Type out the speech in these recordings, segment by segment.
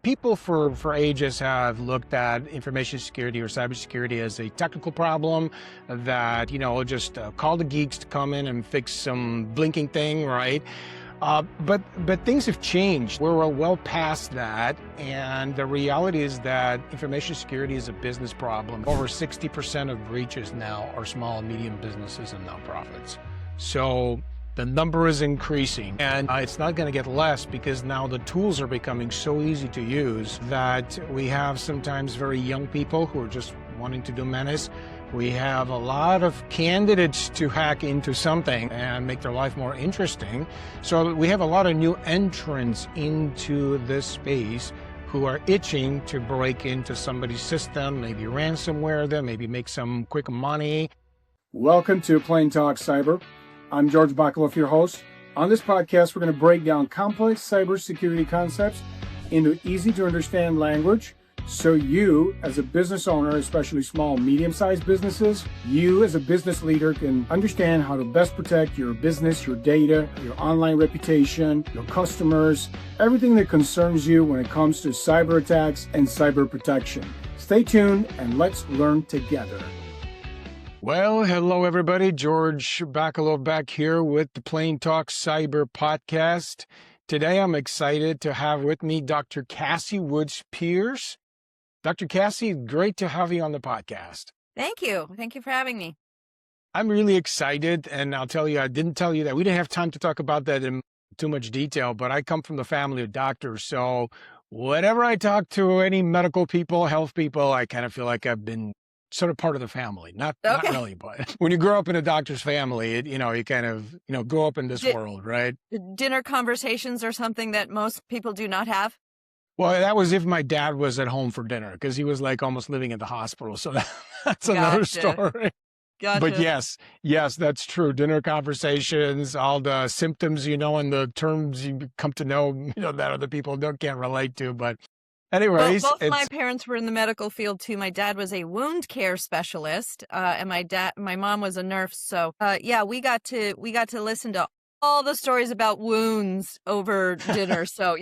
People for ages have looked at information security or cybersecurity as a technical problem that, just call the geeks to come in and fix some blinking thing, right? But things have changed. We're well past that, and the reality is that information security is a business problem. Over 60% of breaches now are small and medium businesses and nonprofits. So the number is increasing, and it's not going to get less because now the tools are becoming so easy to use that we have sometimes very young people who are just wanting to do menace. We have a lot of candidates to hack into something and make their life more interesting. So we have a lot of new entrants into this space who are itching to break into somebody's system, maybe ransomware them, maybe make some quick money. Welcome to Plain Talk Cyber. I'm George Bacaloff, your host. On this podcast, we're going to break down complex cybersecurity concepts into easy to understand language. So you, as a business owner, especially small, medium-sized businesses, you as a business leader can understand how to best protect your business, your data, your online reputation, your customers, everything that concerns you when it comes to cyber attacks and cyber protection. Stay tuned and let's learn together. Well, hello everybody. George Bacaloff back here with the Plain Talk Cyber podcast. Today I'm excited to have with me Dr. Cassie Woods-Peirce. Dr. Cassie, great to have you on the podcast. Thank you. Thank you for having me. I'm really excited, and I'll tell you, I didn't tell you that. We didn't have time to talk about that in too much detail, but I come from the family of doctors, so whenever I talk to any medical people, health people, I kind of feel like I've been sort of part of the family. Not really, but when you grow up in a doctor's family, you kind of, grow up in this world, right? Dinner conversations are something that most people do not have. Well, that was if my dad was at home for dinner, because he was like almost living at the hospital. So that's another story. Gotcha. But yes, that's true. Dinner conversations, all the symptoms, and the terms you come to know, that other people can't relate to. But anyways, both my parents were in the medical field too. My dad was a wound care specialist, and my mom was a nurse. So we got to listen to all the stories about wounds over dinner. So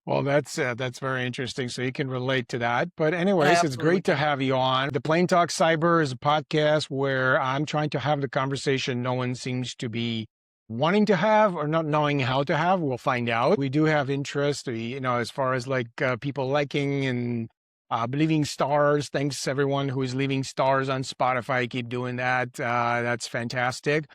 Well, that's very interesting. So you can relate to that. But anyways, Absolutely. It's great to have you on. The Plain Talk Cyber is a podcast where I'm trying to have the conversation no one seems to be wanting to have or not knowing how to have. We'll find out. We do have interest, as far as people liking and leaving stars. Thanks everyone who is leaving stars on Spotify. Keep doing that. That's fantastic.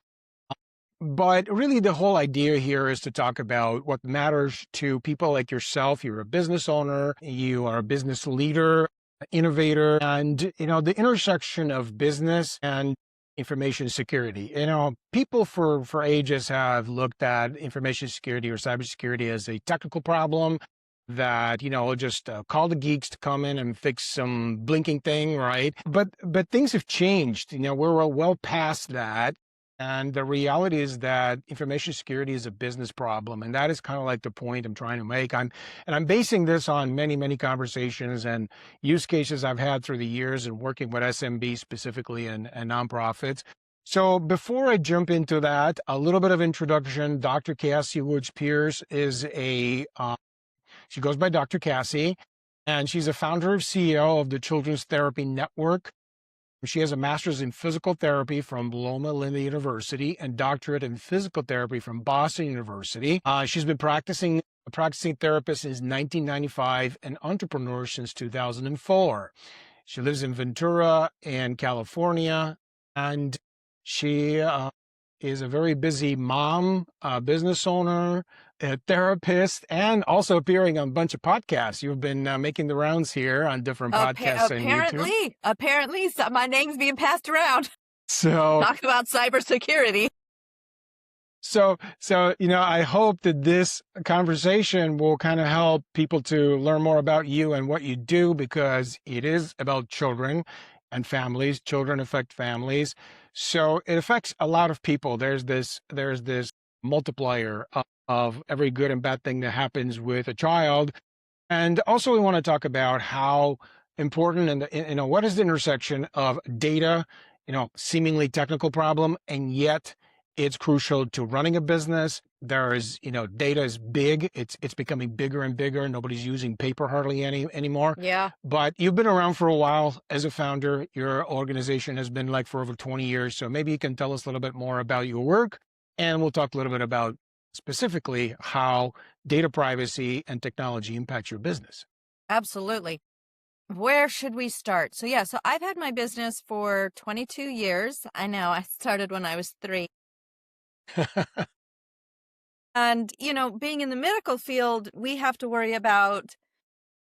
But really the whole idea here is to talk about what matters to people like yourself. You're a business owner, you are a business leader, innovator, and, the intersection of business and information security. People for ages have looked at information security or cybersecurity as a technical problem that, just call the geeks to come in and fix some blinking thing, right? But things have changed. We're well past that. And the reality is that information security is a business problem. And that is kind of like the point I'm trying to make. I'm basing this on many, many conversations and use cases I've had through the years and working with SMB specifically and nonprofits. So before I jump into that, a little bit of introduction. Dr. Cassie Woods-Peirce is she goes by Dr. Cassie, and she's a founder and CEO of the Children's Therapy Network. She has a master's in physical therapy from Loma Linda University and doctorate in physical therapy from Boston University. She's been practicing therapist since 1995 and entrepreneur since 2004. She lives in Ventura in California, and she is a very busy mom, business owner, a therapist, and also appearing on a bunch of podcasts. You've been making the rounds here on different podcasts on YouTube. Apparently, my name's being passed around. So talk about cybersecurity. So, I hope that this conversation will kind of help people to learn more about you and what you do, because it is about children and families. Children affect families. So it affects a lot of people. There's this multiplier of every good and bad thing that happens with a child. And also we want to talk about how important and what is the intersection of data, seemingly technical problem, and yet it's crucial to running a business, data is big. It's becoming bigger and bigger. Nobody's using paper hardly anymore. Yeah. But you've been around for a while as a founder. Your organization has been like for over 20 years. So maybe you can tell us a little bit more about your work, and we'll talk a little bit about specifically how data privacy and technology impacts your business. Absolutely. Where should we start? So I've had my business for 22 years. I know I started when I was 3. And, being in the medical field, we have to worry about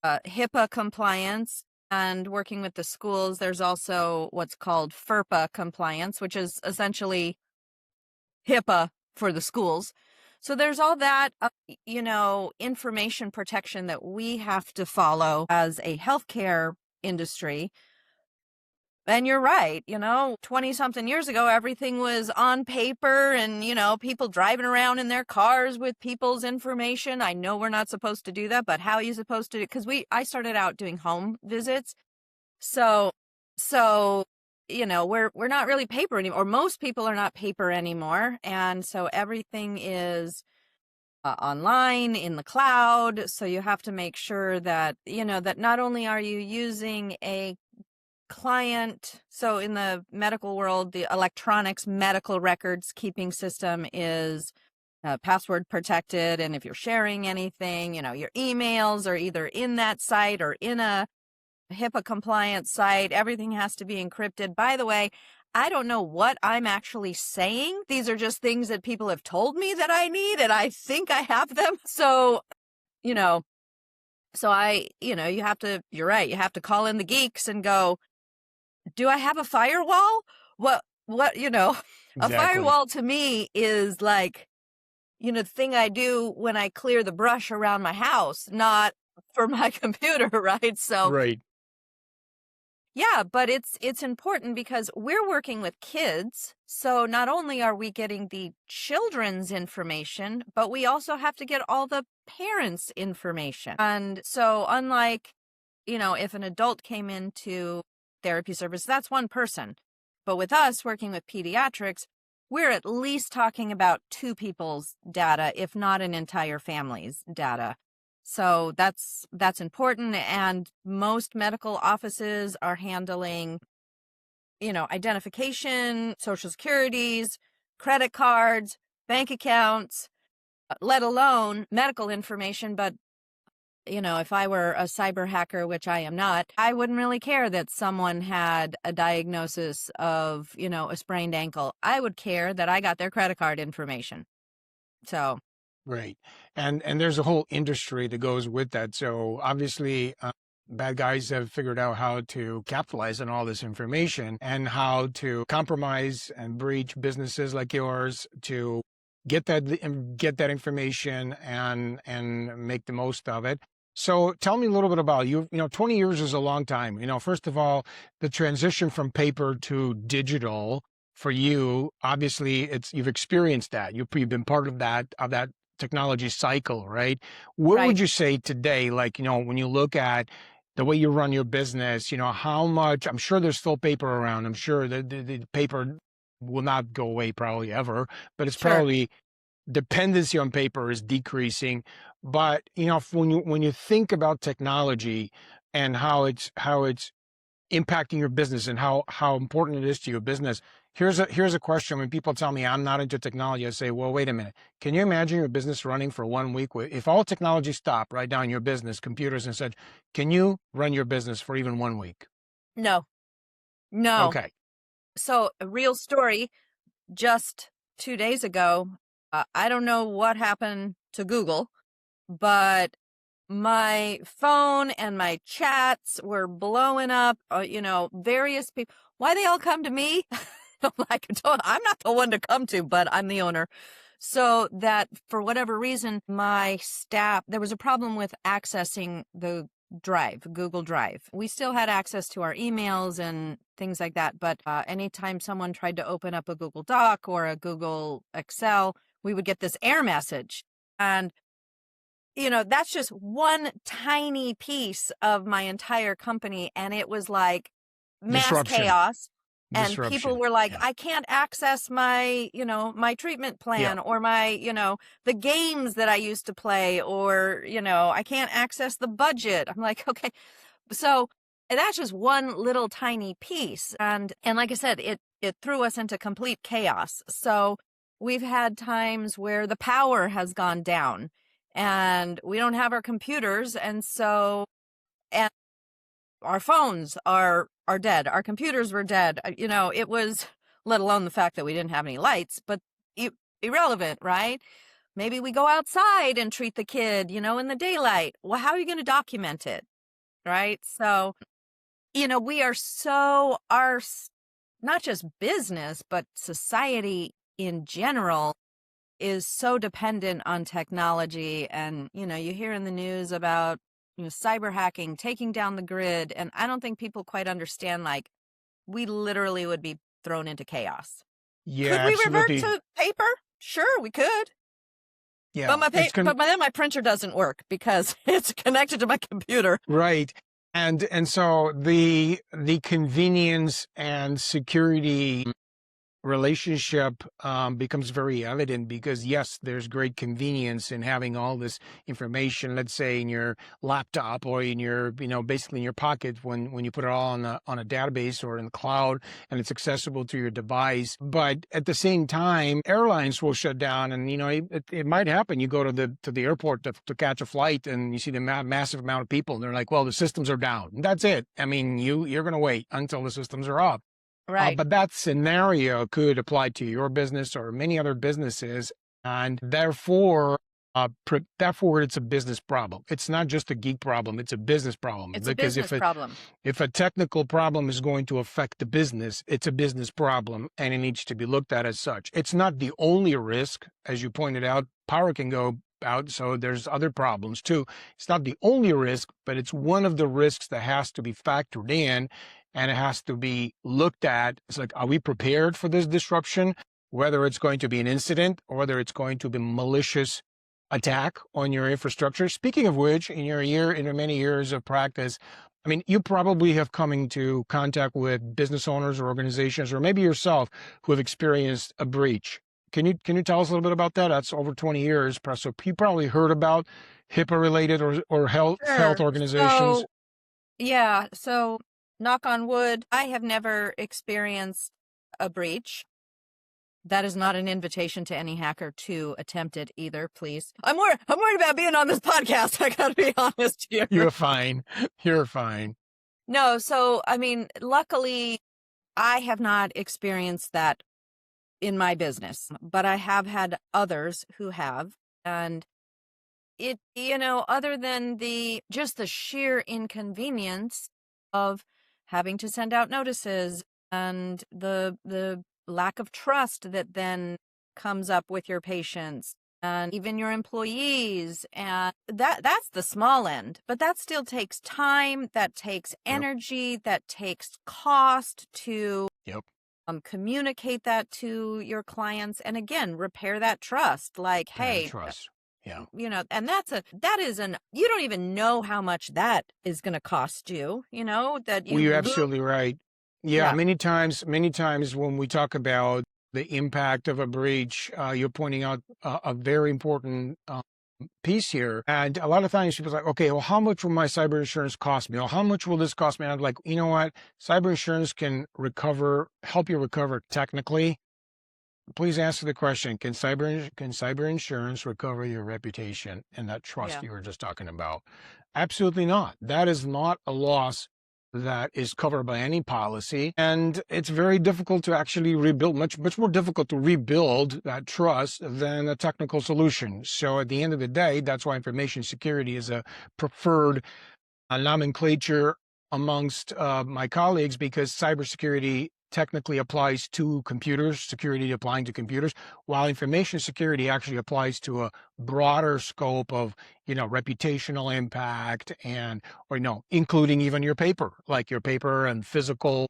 HIPAA compliance and working with the schools. There's also what's called FERPA compliance, which is essentially HIPAA for the schools. So there's all that, information protection that we have to follow as a healthcare industry. And you're right, 20 something years ago, everything was on paper and, people driving around in their cars with people's information. I know we're not supposed to do that, but how are you supposed to do it? Because I started out doing home visits. So, we're not really paper anymore, or most people are not paper anymore. And so everything is online in the cloud. So you have to make sure that, that not only are you using a client. So in the medical world, the electronics medical records keeping system is password protected. And if you're sharing anything, your emails are either in that site or in a HIPAA compliant site. Everything has to be encrypted. By the way, I don't know what I'm actually saying. These are just things that people have told me that I need, and I think I have them. So, you have to, you're right. You have to call in the geeks and go, do I have a firewall? A Exactly. firewall to me is like, the thing I do when I clear the brush around my house, not for my computer, right? So, Right. yeah, but it's important because we're working with kids. So not only are we getting the children's information, but we also have to get all the parents' information. And so unlike, if an adult came into therapy service, that's one person. But with us working with pediatrics, we're at least talking about 2 people's data, if not an entire family's data. So that's important. And most medical offices are handling, identification, social securities, credit cards, bank accounts, let alone medical information. But if I were a cyber hacker, which I am not, I wouldn't really care that someone had a diagnosis of, a sprained ankle. I would care that I got their credit card information. So. Right. And there's a whole industry that goes with that. So obviously, bad guys have figured out how to capitalize on all this information and how to compromise and breach businesses like yours to get that information and make the most of it. So tell me a little bit about you. 20 years is a long time. First of all, the transition from paper to digital for you, obviously you've experienced that. You've been part of that technology cycle, right? What Right. would you say today, like, when you look at the way you run your business, how much, I'm sure there's still paper around. I'm sure that the paper will not go away probably ever, but it's Sure. probably dependency on paper is decreasing. But, when you think about technology and how it's impacting your business and how important it is to your business. Here's a question. When people tell me I'm not into technology, I say, well, wait a minute. Can you imagine your business running for 1 week? If all technology stopped right now in your business, computers and such, can you run your business for even 1 week? No. Okay. So a real story, just 2 days ago, I don't know what happened to Google, but my phone and my chats were blowing up, various people. Why they all come to me? I'm not the one to come to, but I'm the owner. So that for whatever reason, my staff, there was a problem with accessing the Drive, Google Drive. We still had access to our emails and things like that. But anytime someone tried to open up a Google Doc or a Google Excel, we would get this error message. And that's just one tiny piece of my entire company. And it was like mass Disruption. chaos. And people Disruption. were like, Yeah. I can't access my, my treatment plan or my, the games that I used to play, or, I can't access the budget. I'm like, okay. So that's just one little tiny piece. And like I said, it threw us into complete chaos. So we've had times where the power has gone down and we don't have our computers. And our phones are dead. Our computers were dead. It was, let alone the fact that we didn't have any lights, but irrelevant, right? Maybe we go outside and treat the kid, in the daylight. Well, how are you going to document it? Right? So, we are not just business, but society in general is so dependent on technology. And, you hear in the news about cyber hacking, taking down the grid. And I don't think people quite understand, like, we literally would be thrown into chaos. Yeah, Could we revert absolutely. to paper? Sure, we could. Yeah. But but then my printer doesn't work because it's connected to my computer. Right. And so the convenience and security relationship becomes very evident, because yes, there's great convenience in having all this information, let's say in your laptop or in your, basically in your pocket, when you put it all on a database or in the cloud, and it's accessible to your device. But at the same time, airlines will shut down, and it might happen. You go to the airport to catch a flight, and you see the massive amount of people, and they're like, well, the systems are down. And that's it. I mean, you're going to wait until the systems are up. Right. But that scenario could apply to your business or many other businesses, and therefore it's a business problem. It's not just a geek problem; it's a business problem. It's because a business problem. If a technical problem is going to affect the business, it's a business problem, and it needs to be looked at as such. It's not the only risk, as you pointed out. Power can go out, so there's other problems too. It's not the only risk, but it's one of the risks that has to be factored in. And it has to be looked at. It's like, are we prepared for this disruption? Whether it's going to be an incident or whether it's going to be malicious attack on your infrastructure. Speaking of which, in your many years of practice, I mean, you probably have come into contact with business owners or organizations, or maybe yourself, who have experienced a breach. Can you tell us a little bit about that? That's over 20 years. So you probably heard about HIPAA related or health organizations. So knock on wood, I have never experienced a breach. That is not an invitation to any hacker to attempt it either, please. I'm worried about being on this podcast. I gotta be honest here. You're fine. You're fine. No, so, I mean, luckily, I have not experienced that in my business, but I have had others who have. And it, other than just the sheer inconvenience of having to send out notices and the lack of trust that then comes up with your patients and even your employees, and that's the small end, but that still takes time, that takes energy, that takes cost to communicate that to your clients, and again, repair that trust. Like, hey, trust. Yeah. And you don't even know how much that is going to cost you, you're absolutely right. Yeah. Many times when we talk about the impact of a breach, you're pointing out a very important piece here. And a lot of times people are like, okay, well, how much will my cyber insurance cost me? Or how much will this cost me? And I'm like, you know what? Cyber insurance can help you recover technically. Please answer the question: Can cyber insurance recover your reputation and that trust you were just talking about? Absolutely not. That is not a loss that is covered by any policy, and it's very difficult to actually rebuild. Much more difficult to rebuild that trust than a technical solution. So at the end of the day, that's why information security is a preferred nomenclature amongst my colleagues, because cybersecurity technically applies to computers, security applying to computers, while information security actually applies to a broader scope of, reputational impact including even your paper and physical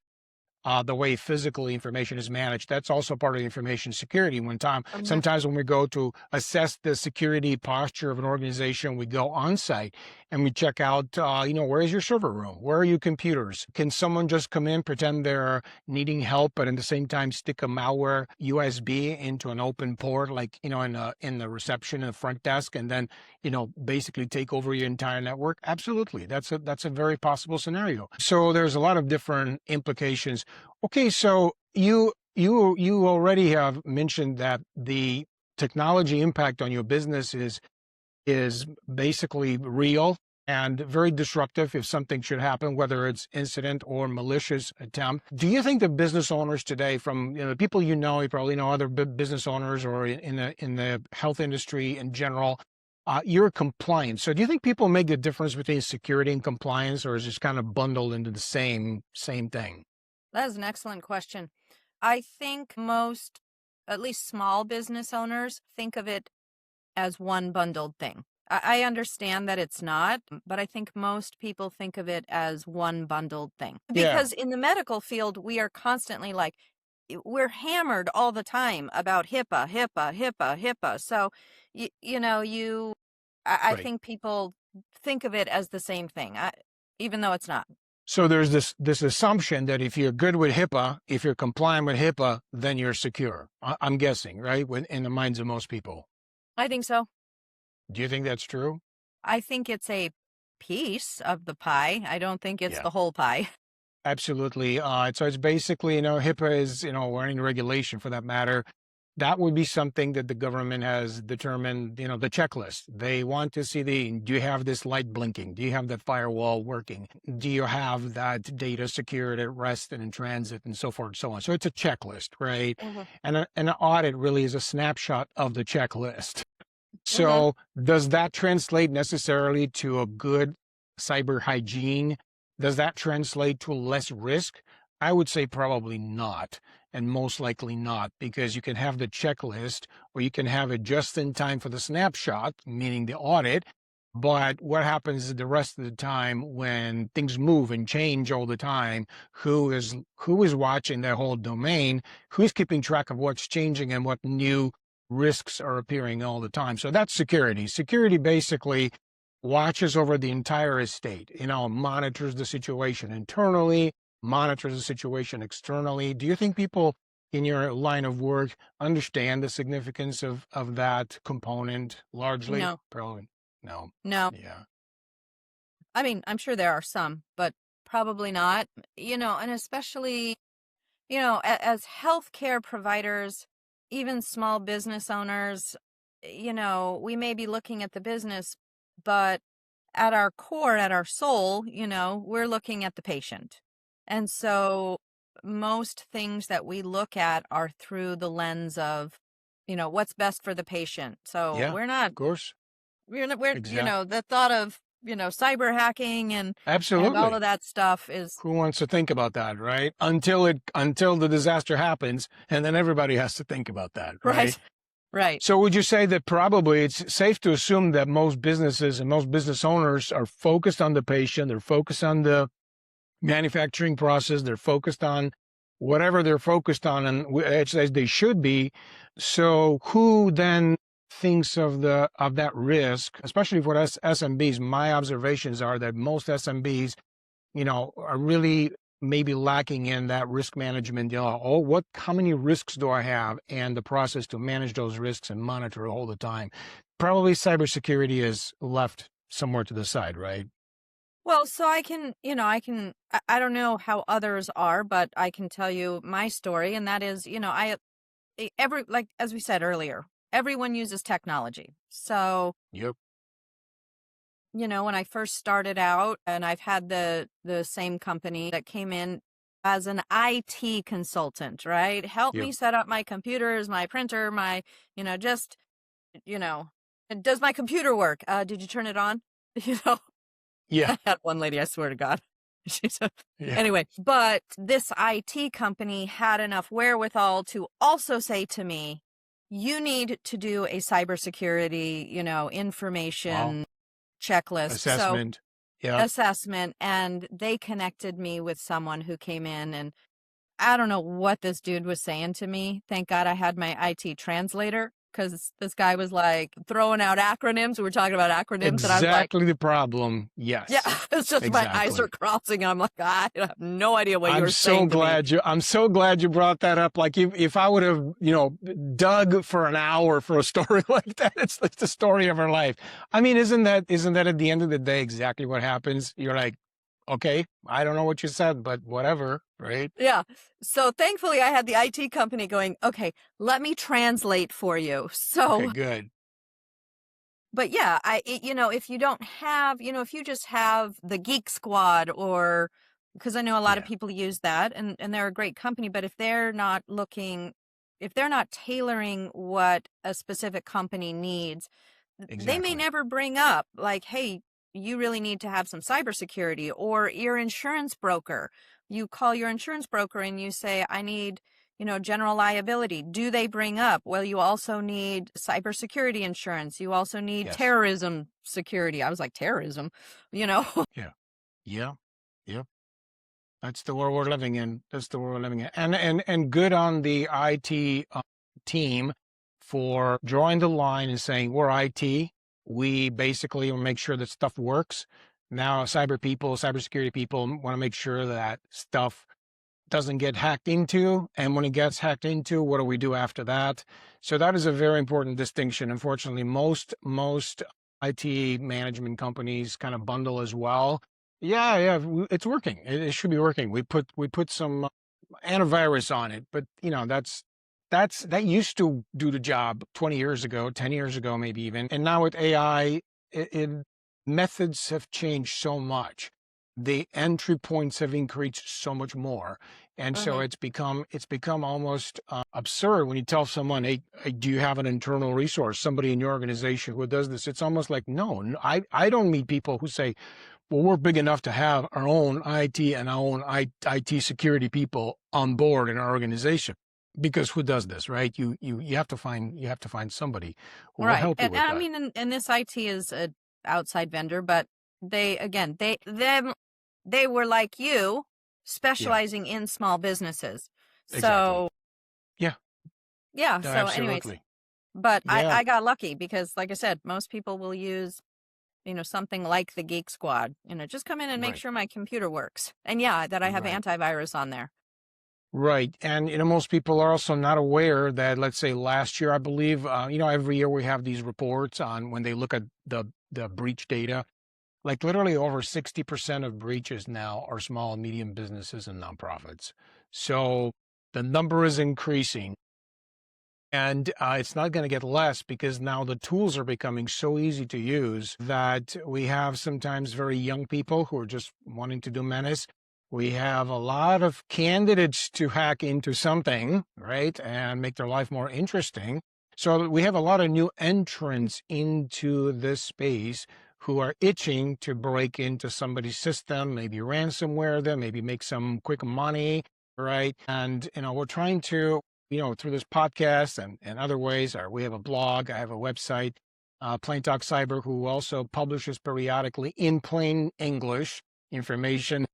the way physical information is managed. That's also part of information security. Mhm. Sometimes when we go to assess the security posture of an organization, we go on site and we check out, where is your server room? Where are your computers? Can someone just come in, pretend they're needing help, but at the same time stick a malware USB into an open port, like, in the reception and front desk, and then, basically take over your entire network? Absolutely. That's a very possible scenario. So there's a lot of different implications. Okay, so you already have mentioned that the technology impact on your business is basically real and very disruptive if something should happen, whether it's incident or malicious attempt. Do you think the business owners today, from the people you probably know other business owners or in the health industry in general, you're compliant. So do you think people make the difference between security and compliance, or is it kind of bundled into the same thing? That is an excellent question. I think most, at least small business owners, think of it as one bundled thing. I understand that it's not, but I think most people think of it as one bundled thing. Yeah, Because in the medical field, we are constantly like, we're hammered all the time about HIPAA, HIPAA, HIPAA, HIPAA. So, I right. think people think of it as the same thing, even though it's not. So there's this assumption that if you're good with HIPAA, if you're compliant with HIPAA, then you're secure. I'm guessing, right? In the minds of most people. I think so. Do you think that's true? I think it's a piece of the pie. I don't think it's Yeah, the whole pie. absolutely. So it's basically, HIPAA is, or any regulation for that matter. That would be something that the government has determined, the checklist. They want to see do you have this light blinking? Do you have that firewall working? Do you have that data secured at rest and in transit and so forth and so on? So it's a checklist, right? Mhm. And an audit really is a snapshot of the checklist. Mhm. So does that translate necessarily to a good cyber hygiene? Does that translate to less risk? I would say probably not, and most likely not, because you can have the checklist or you can have it just in time for the snapshot, meaning the audit. But what happens the rest of the time when things move and change all the time? Who is watching that whole domain? Who's keeping track of what's changing and what new risks are appearing all the time? So that's security. Security basically watches over the entire estate, monitors the situation internally, monitors the situation externally. Do you think people in your line of work understand the significance of that component largely? No, Probably no. no. Yeah. I mean, I'm sure there are some, but probably not. And especially, as healthcare providers, even small business owners, we may be looking at the business, but at our core, at our soul, we're looking at the patient. And so most things that we look at are through the lens of, what's best for the patient. So Yeah, we're not, of course. Exactly. the thought of, cyber hacking and all of Absolutely. that stuff is Who wants to think about that, right? Until the disaster happens, and then everybody has to think about that, right? right, right. So would you say that probably it's safe to assume that most businesses and most business owners are focused on the patient, they're focused on the manufacturing process, they're focused on whatever they're focused on, and as they should be. So who then thinks of that risk, especially for SMBs? My observations are that most SMBs, are really maybe lacking in that risk management. How many risks do I have, and the process to manage those risks and monitor all the time. Probably cybersecurity is left somewhere to the side, right? Well, so I don't know how others are, but I can tell you my story. And that is, like, as we said earlier, everyone uses technology. So, Yep. when I first started out, and I've had the same company that came in as an IT consultant, right? Help Yep. me set up my computers, my printer, just, you know, does my computer work? Did you turn it on? You know, Yeah. I had one lady, I swear to God. She's Yeah. anyway, but this IT company had enough wherewithal to also say to me, you need to do a cybersecurity, Wow. information checklist. So Assessment. Yep. assessment, and they connected me with someone who came in, and I don't know what this dude was saying to me. Thank God I had my IT translator, because this guy was like throwing out acronyms. We were talking about acronyms, and I was like, Exactly the problem. yeah, Yes, it's just my eyes exactly. are crossing, and I'm like, I have no idea what you I'm were so saying to me. glad I'm so glad you brought that up. Like if I would have, dug for an hour for a story like that, it's like the story of our life. I mean, isn't that at the end of the day exactly what happens? You're like, okay, I don't know what you said, but whatever, right? Yeah. So thankfully I had the IT company going, okay, let me translate for you. Okay, So, good. but yeah, if you don't have, if you just have the Geek Squad, or because I know a lot of Yeah, people use that, and they're a great company, but if they're not tailoring what a specific company needs, they may exactly. never bring up like, hey, you really need to have some cybersecurity. Or your insurance broker. You call your insurance broker and you say, I need, general liability. Do they bring up, well, you also need cybersecurity insurance. You also need Yes. terrorism security. I was like, terrorism, you know? Yeah. Yeah. Yeah. That's the world we're living in. That's the world we're living in. And good on the IT team for drawing the line and saying we're IT. We basically will make sure that stuff works. Now, cybersecurity people want to make sure that stuff doesn't get hacked into. And when it gets hacked into, what do we do after that? So that is a very important distinction. Unfortunately, most IT management companies kind of bundle as well. Yeah, yeah, it's working. It should be working. We put some antivirus on it, but that used to do the job 20 years ago, 10 years ago, maybe even. And now with AI, methods have changed so much. The entry points have increased so much more. And so Hmm. it's become almost absurd when you tell someone, hey, do you have an internal resource, somebody in your organization who does this? It's almost like, no, I don't meet people who say, well, we're big enough to have our own IT and our own IT security people on board in our organization. Because who does this, right? You have to find somebody who will Right. help you And with I that. mean, and this IT is a outside vendor, but they were like you, Yeah, specializing in small businesses. exactly. So Yeah, yeah. no, So anyways, absolutely. but Yeah, I got lucky because, like I said, most people will use, something like the Geek Squad, just come in and make right. sure my computer works. And yeah, that I have Right. antivirus on there. Right. And, most people are also not aware that, let's say last year, I believe, every year we have these reports on when they look at the breach data, like literally over 60% of breaches now are small and medium businesses and nonprofits. So the number is increasing. And it's not going to get less because now the tools are becoming so easy to use that we have sometimes very young people who are just wanting to do menace. We have a lot of candidates to hack into something, right, and make their life more interesting. So we have a lot of new entrants into this space who are itching to break into somebody's system, maybe ransomware them, maybe make some quick money, right? And, we're trying to through this podcast and other ways, or we have a blog, I have a website, Plain Talk Cyber, who also publishes periodically in plain English information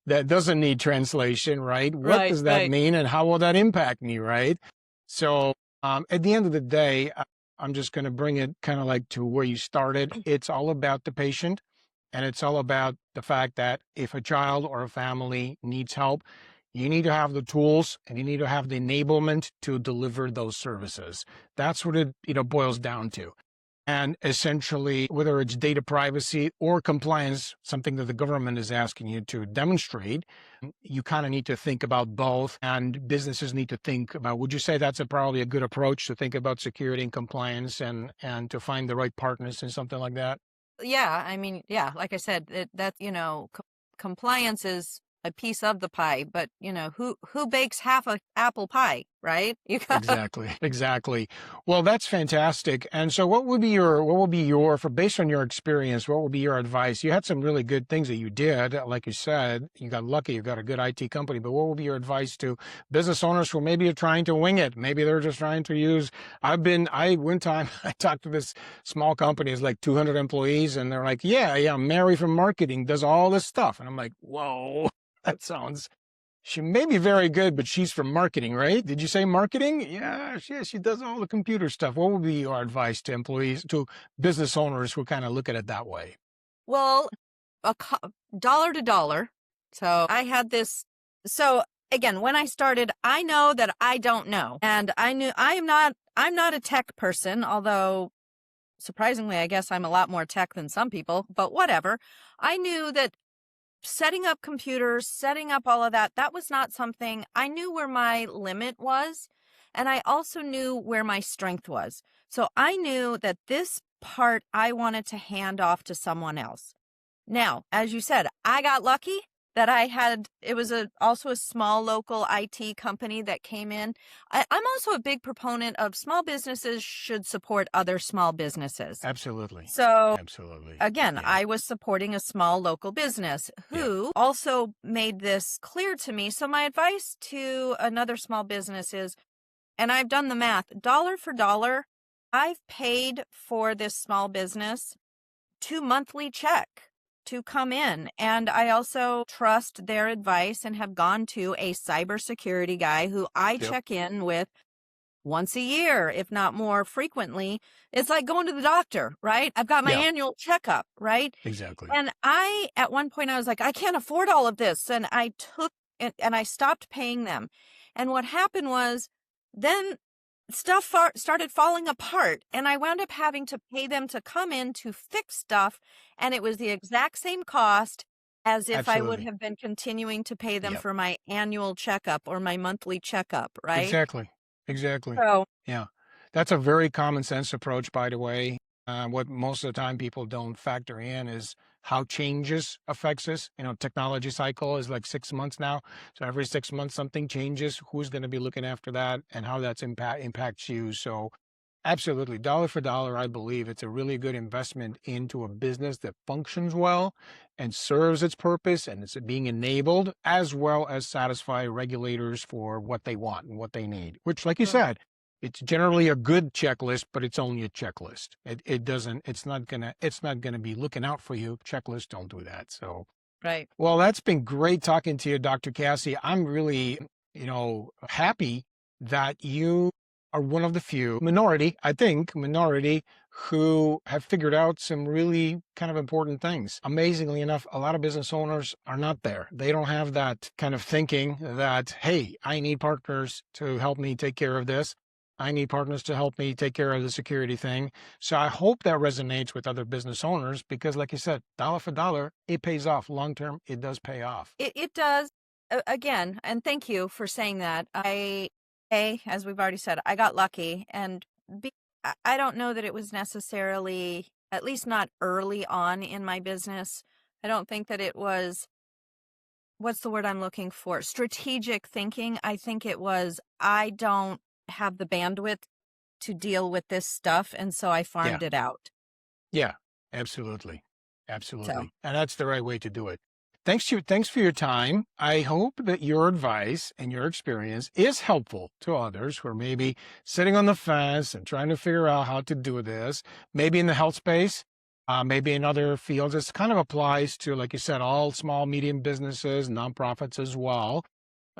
that doesn't need translation, right? What Right, does that right. mean and how will that impact me, right? So at the end of the day, I'm just going to bring it kind of like to where you started. It's all about the patient. And it's all about the fact that if a child or a family needs help, you need to have the tools and you need to have the enablement to deliver those services. That's what it, boils down to. And essentially, whether it's data privacy or compliance, something that the government is asking you to demonstrate, you kind of need to think about both. And businesses need to think about, would you say that's probably a good approach to think about security and compliance and to find the right partners and something like that? Yeah, I mean, yeah, like I said, compliance is a piece of the pie, but who bakes half a apple pie, right? You got Exactly. Exactly. Well, that's fantastic. And so what would be your for based on your experience, what would be your advice? You had some really good things that you did. Like you said, you got lucky, you got a good IT company, but what would be your advice to business owners who maybe are trying to wing it? Maybe they're just trying to use one time I talked to this small company, it's like 200 employees, and they're like, yeah, Mary from marketing does all this stuff. And I'm like, whoa, that sounds She may be very good, but she's from marketing, right? Did you say marketing? Yeah, she does all the computer stuff. What would be your advice to employees, to business owners who kind of look at it that way? Well, dollar to dollar. So I had this. So again, when I started, I know that I don't know. And I'm not a tech person, although surprisingly, I guess I'm a lot more tech than some people, but whatever. I knew that setting up computers, setting up all of that, that was not something. I knew where my limit was, and I also knew where my strength was. So I knew that this part I wanted to hand off to someone else. Now, as you said, I got lucky that it was also a small local IT company that came in. I'm also a big proponent of small businesses should support other small businesses. Absolutely. So absolutely. Again, Yeah. I was supporting a small local business who also made this clear to me. So my advice to another small business is, and I've done the math, dollar for dollar, I've paid for this small business 2 monthly check to come in. And I also trust their advice and have gone to a cybersecurity guy who I check in with once a year, if not more frequently. It's like going to the doctor, right? I've got my annual checkup, right? Exactly. And at one point I was like, I can't afford all of this. And I took it and I stopped paying them. And what happened was then stuff started falling apart, and I wound up having to pay them to come in to fix stuff, and it was the exact same cost as if I would have been continuing to pay them for my annual checkup or my monthly checkup, right? Exactly. So, Yeah. That's a very common sense approach, by the way. What most of the time people don't factor in is how changes affects us. Technology cycle is like 6 months now. So every 6 months, something changes. Who's going to be looking after that and how that's impacts you. So absolutely, dollar for dollar, I believe it's a really good investment into a business that functions well and serves its purpose, and it's being enabled, as well as satisfy regulators for what they want and what they need, which, like you said, it's generally a good checklist, but it's only a checklist. It's not gonna be looking out for you. Checklists don't do that. So, right. Well, that's been great talking to you, Dr. Cassie. I'm really, happy that you are one of the few minority who have figured out some really kind of important things. Amazingly enough, a lot of business owners are not there. They don't have that kind of thinking that, hey, I need partners to help me take care of this. I need partners to help me take care of the security thing. So I hope that resonates with other business owners because, like you said, dollar for dollar, it pays off. Long term, it does pay off. It does. Again, and thank you for saying that. As we've already said, I got lucky. And I don't know that it was necessarily, at least not early on in my business, I don't think that it was, what's the word I'm looking for? Strategic thinking. I think it was, I don't have the bandwidth to deal with this stuff, and so I farmed it out. Yeah, absolutely. So. And that's the right way to do it. Thanks for your time. I hope that your advice and your experience is helpful to others who are maybe sitting on the fence and trying to figure out how to do this, maybe in the health space, maybe in other fields. This kind of applies to, like you said, all small, medium businesses, nonprofits as well.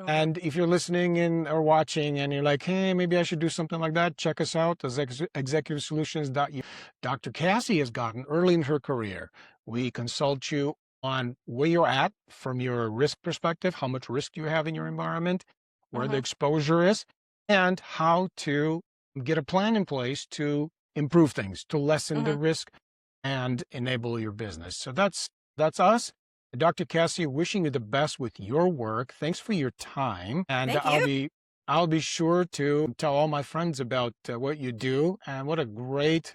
And if you're listening in or watching and you're like, hey, maybe I should do something like that, check us out, executivesolutions.u. Dr. Cassie has gotten early in her career. We consult you on where you're at from your risk perspective, how much risk you have in your environment, where the exposure is, and how to get a plan in place to improve things, to lessen the risk and enable your business. So that's us. Dr. Cassie, wishing you the best with your work. Thanks for your time. And I'll be sure to tell all my friends about what you do and what a great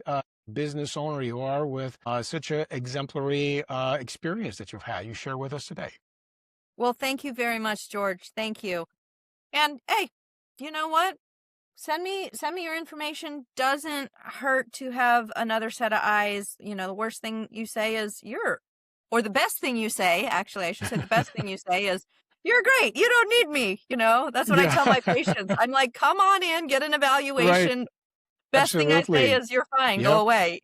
business owner you are with such an exemplary experience that you've had. You share with us today. Well, thank you very much, George. Thank you. And hey, you know what? Send me your information. Doesn't hurt to have another set of eyes. The worst thing you say is or the best thing you say, actually, I should say the best thing you say is, you're great. You don't need me. That's what I tell my patients. I'm like, come on in, get an evaluation. Right. Best thing I say is, you're fine. Go away.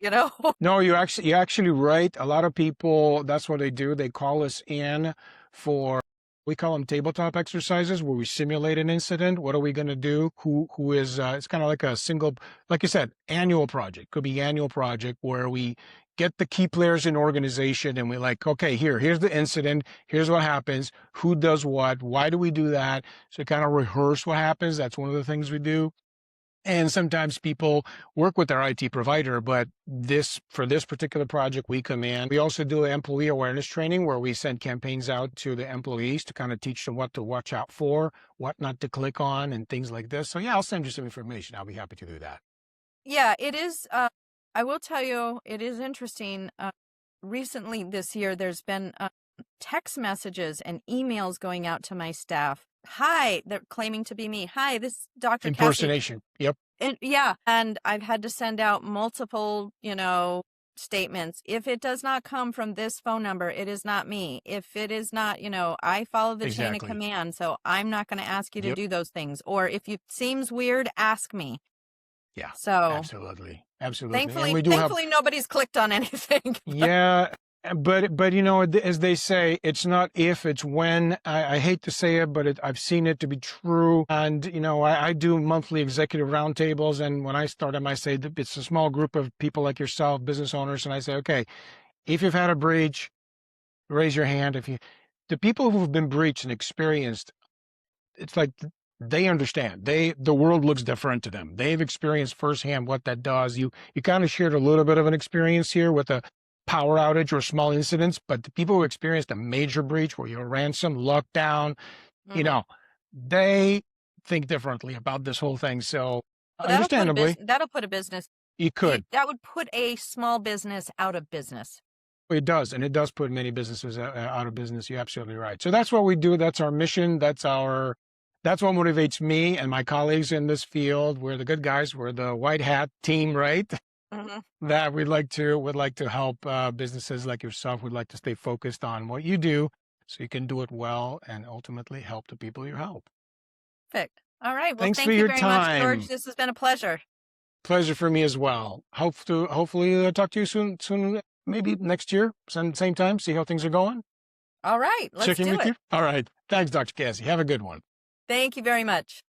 No, you're actually right. A lot of people, that's what they do. They call us in for We call them tabletop exercises where we simulate an incident. What are we going to do? Who is, it's kind of like a single, like you said, annual project. Could be annual project where we get the key players in organization and we're like, okay, here's the incident. Here's what happens. Who does what? Why do we do that? So kind of rehearse what happens. That's one of the things we do. And sometimes people work with their IT provider, but for this particular project, we come in. We also do employee awareness training where we send campaigns out to the employees to kind of teach them what to watch out for, what not to click on, and things like this. So yeah, I'll send you some information. I'll be happy to do that. Yeah, it is. I will tell you, it is interesting. Recently this year, there's been text messages and emails going out to my staff. Hi, they're claiming to be me. Hi, this is Dr. Impersonation. Cassie. Yep. And I've had to send out multiple, statements. If it does not come from this phone number, it is not me. If it is not, I follow the chain of command, so I'm not going to ask you to do those things. Or if it seems weird, ask me. Yeah. So absolutely. Thankfully, nobody's clicked on anything. Yeah. But as they say, it's not if, it's when. I hate to say it, but I've seen it to be true. And, I do monthly executive roundtables. And when I start them, I say that it's a small group of people like yourself, business owners. And I say, okay, if you've had a breach, raise your hand. The people who've been breached and experienced, it's like they understand. The world looks different to them. They've experienced firsthand what that does. You kind of shared a little bit of an experience here with a power outage or small incidents, but the people who experienced a major breach where you're ransom, lockdown, they think differently about this whole thing. So understandably, that'll put a business. You could. That would put a small business out of business. It does. And it does put many businesses out of business. You're absolutely right. So that's what we do. That's our mission. That's what motivates me and my colleagues in this field. We're the good guys. We're the white hat team, right? That would like to help businesses like yourself. We'd like to stay focused on what you do so you can do it well and ultimately help the people you help. Perfect. All right. Well, thanks thank for you your very time. much, George. This has been a pleasure. Pleasure for me as well. Hopefully talk to you soon, maybe next year, same time, see how things are going. All right. Let's Check in do with it. you. All right. Thanks, Dr. Cassie. Have a good one. Thank you very much.